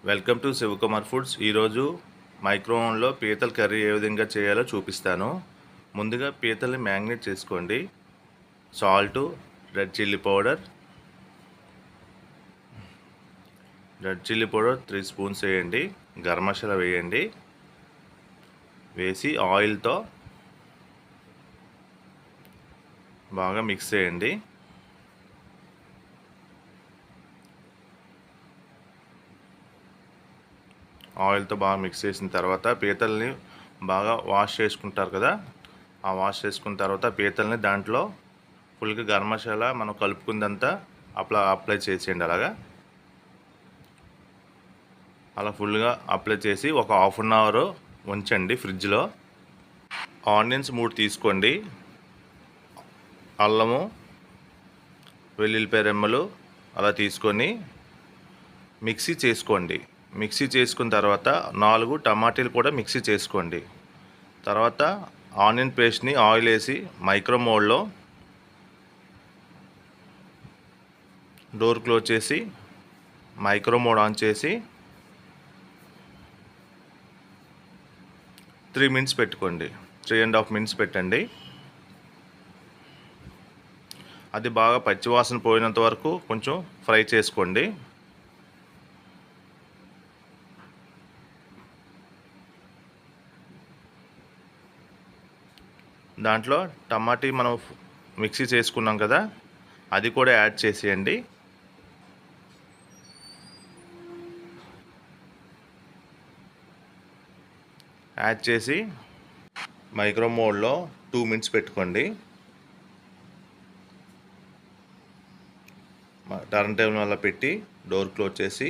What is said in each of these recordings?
Welcome to Shivakumar foods. ఈరోజు మైక్రోవేవ్లో పీతల curry ఏ విధంగా చేయాలో చూపిస్తాను. ముందుగా పీతల్ని మ్యాగ్నేట్ చేసుకోండి. Salt, red chilli powder 3 spoons వేయండి. గరం మసాలా వేయండి. వేసి ఆయిల్తో బాగా మిక్స్ చేయండి. ఆయిల్తో బాగా మిక్స్ చేసిన తర్వాత పీతల్ని బాగా వాష్ చేసుకుంటారు కదా, ఆ వాష్ చేసుకున్న తర్వాత పీతల్ని దాంట్లో ఫుల్గా గరం మసాలా మనం కలుపుకుందంతా అప్లై చేసేయండి. అలా ఫుల్గా అప్లై చేసి ఒక హాఫ్ అన్ అవర్ ఉంచండి ఫ్రిడ్జ్లో. ఆనియన్స్ 3 తీసుకోండి. అల్లము, వెల్లుల్లిపాయ రెమ్మలు అలా తీసుకొని మిక్సీ చేసుకోండి. మిక్సీ చేసుకున్న తర్వాత 4 టమాటీలు కూడా మిక్సీ చేసుకోండి. తర్వాత ఆనియన్ పేస్ట్ని ఆయిల్ వేసి మైక్రో మోడ్లో డోర్ క్లోజ్ చేసి మైక్రో మోడ్ ఆన్ చేసి 3 మినిట్స్ పెట్టుకోండి. 3.5 మినిట్స్ పెట్టండి. అది బాగా పచ్చివాసన పోయినంత వరకు కొంచెం ఫ్రై చేసుకోండి. దాంట్లో టమాటీ మనం మిక్సీ చేసుకున్నాం కదా, అది కూడా యాడ్ చేసేయండి. యాడ్ చేసి మైక్రో మోడ్లో 2 మినిట్స్ పెట్టుకోండి. టర్న్ టేబుల్ వల్ల పెట్టి డోర్ క్లోజ్ చేసి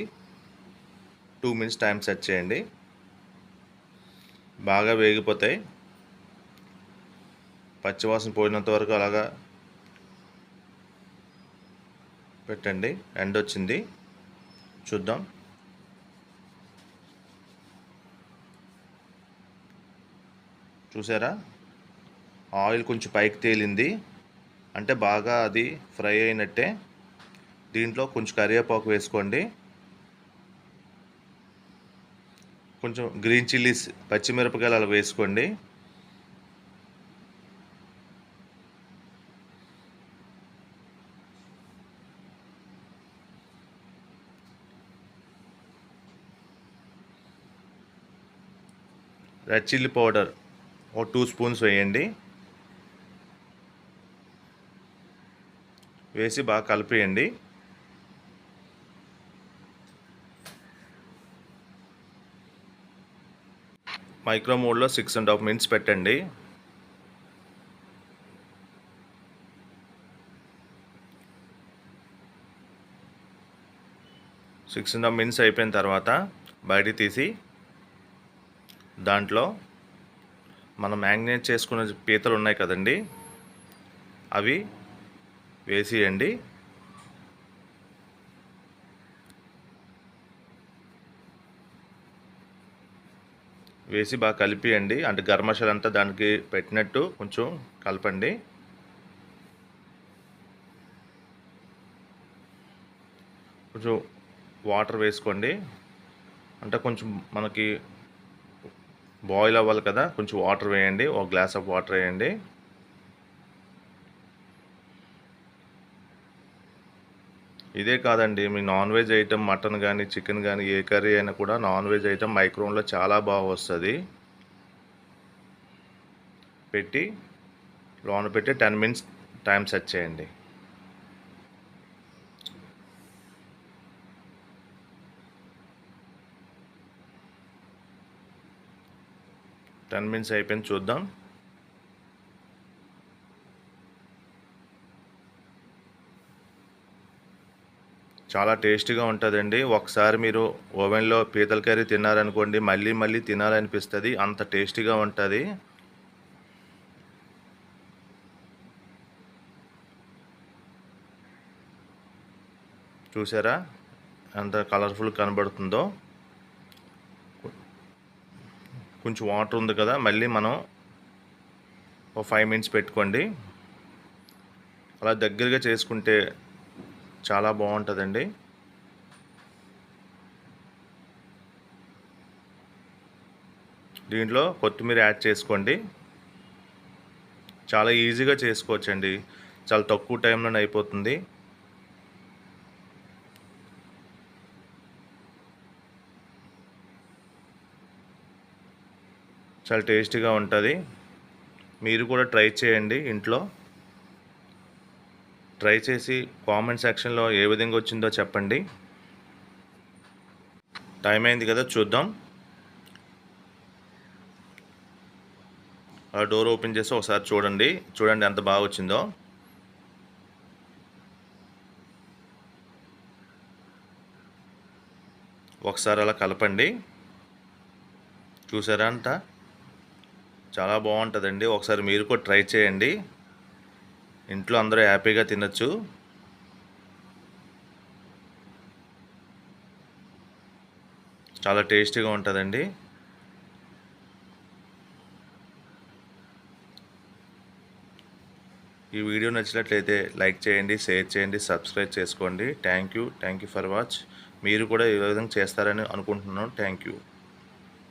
2 మినిట్స్ టైం సెట్ చేయండి. బాగా వేగిపోతాయి. పచ్చివాసన పోయినంత వరకు అలాగా పెట్టండి. ఎండ్ వచ్చింది, చూద్దాం. చూసారా, ఆయిల్ కొంచెం పైకి తేలింది అంటే బాగా అది ఫ్రై అయినట్టే. దీంట్లో కొంచెం కరివేపాకు వేసుకోండి. కొంచెం గ్రీన్ చిల్లీస్, పచ్చిమిరపకాయలు అలా వేసుకోండి. రెడ్ చిల్లీ పౌడర్ 2 స్పూన్స్ వేయండి. వేసి బాగా కలిపేయండి. మైక్రో మోడ్లో 6.5 మినిట్స్ పెట్టండి. సిక్స్ అండ్ హాఫ్ మినిట్స్ అయిపోయిన తర్వాత బయటికి తీసి దాంట్లో మనం మ్యాగ్నేట్ చేసుకున్న పీతలు ఉన్నాయి కదండి, అవి వేసేయండి. వేసి బాగా కలిపియండి. అంటే గరం మసాలా అంతా దానికి పెట్టినట్టు కొంచెం కలపండి. కొంచెం వాటర్ వేసుకోండి. అంటే కొంచెం మనకి బాయిల్ అవ్వాలి కదా, కొంచెం వాటర్ వేయండి. 1 గ్లాస్ ఆఫ్ వాటర్ వేయండి. ఇదే కాదండి, మీ నాన్ వెజ్ ఐటెం మటన్ కానీ చికెన్ కానీ ఏ కర్రీ అయినా కూడా నాన్ వెజ్ ఐటెం మైక్రోవేవ్లో చాలా బాగా వస్తుంది. పెట్టి లోన పెట్టి 10 మినిట్స్ టైం సెట్ చేయండి. టెన్ మినిట్స్ అయిపోయింది, చూద్దాం. చాలా టేస్టీగా ఉంటుందండి. ఒకసారి మీరు ఓవెన్లో పీతల కర్రీ తిన్నారనుకోండి, మళ్ళీ మళ్ళీ తినాలనిపిస్తుంది. అంత టేస్టీగా ఉంటుంది. చూసారా ఎంత కలర్ఫుల్ కనబడుతుందో. కొంచెం వాటర్ ఉంది కదా, మళ్ళీ మనం 5 మినిట్స్ పెట్టుకోండి. అలా దగ్గరగా చేసుకుంటే చాలా బాగుంటుందండి. దీంట్లో కొత్తిమీర యాడ్ చేసుకోండి. చాలా ఈజీగా చేసుకోవచ్చండి, చాలా తక్కువ టైంలోనే అయిపోతుంది. చాలా టేస్టీగా ఉంటుంది. మీరు కూడా ట్రై చేయండి ఇంట్లో. ట్రై చేసి కామెంట్ సెక్షన్లో ఏ విధంగా వచ్చిందో చెప్పండి. టైం అయింది కదా, చూద్దాం. ఆ డోర్ ఓపెన్ చేసి ఒకసారి చూడండి ఎంత బాగా వచ్చిందో. ఒకసారి అలా కలపండి. చూసారా అంతా చాలా బాగుంటుందండి. ఒకసారి మీరు కూడా ట్రై చేయండి. ఇంట్లో అందరూ హ్యాపీగా తినచ్చు. చాలా టేస్టీగా ఉంటుందండి. ఈ వీడియో నచ్చినట్లయితే లైక్ చేయండి, షేర్ చేయండి, సబ్స్క్రైబ్ చేసుకోండి. Thank you for watch. మీరు కూడా ఈ విధంగా చేస్తారని అనుకుంటున్నాను. Thank you.